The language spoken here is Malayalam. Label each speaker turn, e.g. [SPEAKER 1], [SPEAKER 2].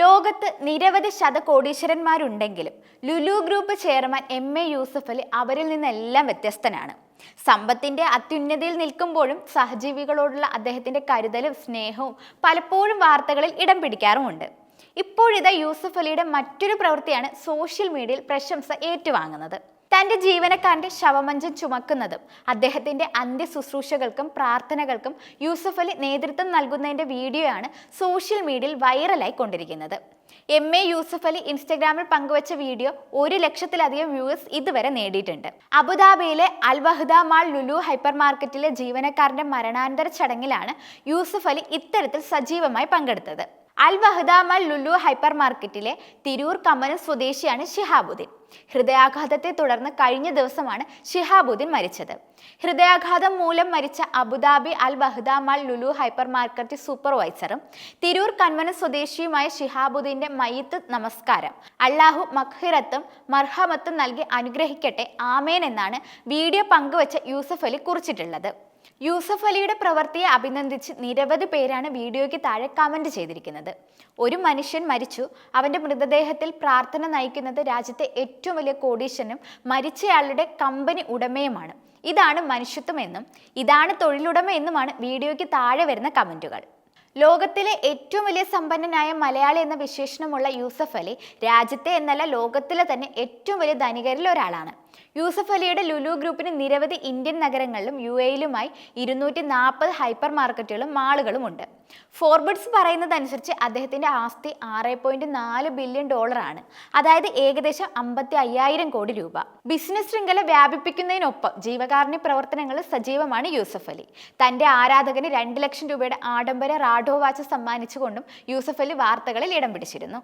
[SPEAKER 1] ലോകത്ത് നിരവധി ശതകോടീശ്വരന്മാരുണ്ടെങ്കിലും ലുലു ഗ്രൂപ്പ് ചെയർമാൻ എം.എ. യൂസഫ് അലി അവരിൽ നിന്നെല്ലാം വ്യത്യസ്തനാണ്. സമ്പത്തിന്റെ അത്യുന്നതിയിൽ നിൽക്കുമ്പോഴും സഹജീവികളോടുള്ള അദ്ദേഹത്തിന്റെ കരുതലും സ്നേഹവും പലപ്പോഴും വാർത്തകളിൽ ഇടം പിടിക്കാറുമുണ്ട്. ഇപ്പോഴിതാ യൂസഫ് അലിയുടെ മറ്റൊരു പ്രവൃത്തിയാണ് സോഷ്യൽ മീഡിയയിൽ പ്രശംസ ഏറ്റുവാങ്ങുന്നത്. തന്റെ ജീവനക്കാരന്റെ ശവമഞ്ചം ചുമക്കുന്നതും അദ്ദേഹത്തിന്റെ അന്ത്യ ശുശ്രൂഷകൾക്കും പ്രാർത്ഥനകൾക്കും യൂസഫ് അലി നേതൃത്വം നൽകുന്നതിന്റെ വീഡിയോയാണ് സോഷ്യൽ മീഡിയയിൽ വൈറലായി കൊണ്ടിരിക്കുന്നത്. എം.എ. യൂസഫ് അലി ഇൻസ്റ്റഗ്രാമിൽ പങ്കുവച്ച വീഡിയോ 1 ലക്ഷത്തിലധികം വ്യൂവേഴ്സ് ഇതുവരെ നേടിയിട്ടുണ്ട്. അബുദാബിയിലെ അൽ വഹ്ദ മാൾ ലുലു ഹൈപ്പർ മാർക്കറ്റിലെ ജീവനക്കാരന്റെ മരണാനന്തര ചടങ്ങിലാണ് യൂസഫ് അലി ഇത്തരത്തിൽ സജീവമായി പങ്കെടുത്തത്. അൽ വഹ്ദ മാൾ ലുലു ഹൈപ്പർ മാർക്കറ്റിലെ തിരൂർ കമ്മനം സ്വദേശിയാണ് ഷിഹാബുദ്ദീൻ. ഹൃദയാഘാതത്തെ തുടർന്ന് കഴിഞ്ഞ ദിവസമാണ് ഷിഹാബുദ്ദീൻ മരിച്ചത്. ഹൃദയാഘാതം മൂലം മരിച്ച Abu Dhabi Al Wahda mall Lulu hypermarket സൂപ്പർവൈസറും തിരൂർ കന്മനം സ്വദേശിയുമായ ഷിഹാബുദ്ദീന്റെ മയ്യിത്ത് നമസ്കാരം അല്ലാഹു മഗ്ഫിറത്തും മർഹമത്തും നൽകി അനുഗ്രഹിക്കട്ടെ ആമേൻ എന്നാണ് വീഡിയോ പങ്കുവച്ച യൂസഫ് അലി കുറിച്ചിട്ടുള്ളത്. യൂസഫ് അലിയുടെ പ്രവൃത്തിയെ അഭിനന്ദിച്ച് നിരവധി പേരാണ് വീഡിയോയ്ക്ക് താഴെ കമന്റ് ചെയ്തിരിക്കുന്നത്. ഒരു മനുഷ്യൻ മരിച്ചു, അവന്റെ മൃതദേഹത്തിൽ പ്രാർത്ഥന നയിക്കുന്നത് രാജ്യത്തെ ഏറ്റവും വലിയ കോടീശ്വരനും മരിച്ചയാളുടെ കമ്പനി ഉടമയുമാണ്. ഇതാണ് മനുഷ്യത്വം എന്നും ഇതാണ് തൊഴിലുടമ എന്നുമാണ് വീഡിയോയ്ക്ക് താഴെ വരുന്ന കമന്റുകൾ. ലോകത്തിലെ ഏറ്റവും വലിയ സമ്പന്നനായ മലയാളി എന്ന വിശേഷണമുള്ള യൂസഫ് അലി രാജ്യത്തെ എന്നല്ല ലോകത്തിലെ തന്നെ ഏറ്റവും വലിയ ധനികരിൽ ഒരാളാണ്. യൂസഫ് അലിയുടെ ലുലു ഗ്രൂപ്പിന് നിരവധി ഇന്ത്യൻ നഗരങ്ങളിലും UAE-യിലുമായി 240 ഹൈപ്പർ മാർക്കറ്റുകളും മാളുകളും ഉണ്ട്. ഫോർബ്സ് പറയുന്നതനുസരിച്ച് അദ്ദേഹത്തിന്റെ ആസ്തി $6.4 ബില്യൺ ആണ്. അതായത് ഏകദേശം 55,000 കോടി രൂപ. ബിസിനസ് ശൃംഖല വ്യാപിപ്പിക്കുന്നതിനൊപ്പം ജീവകാരുണ്യ പ്രവർത്തനങ്ങളിൽ സജീവമാണ് യൂസഫ് അലി. തന്റെ ആരാധകന് 2 ലക്ഷം രൂപയുടെ ആഡംബര റാഡോ വാച്ച് സമ്മാനിച്ചുകൊണ്ടും യൂസഫ് അലി വാർത്തകളിൽ ഇടം പിടിച്ചിരുന്നു.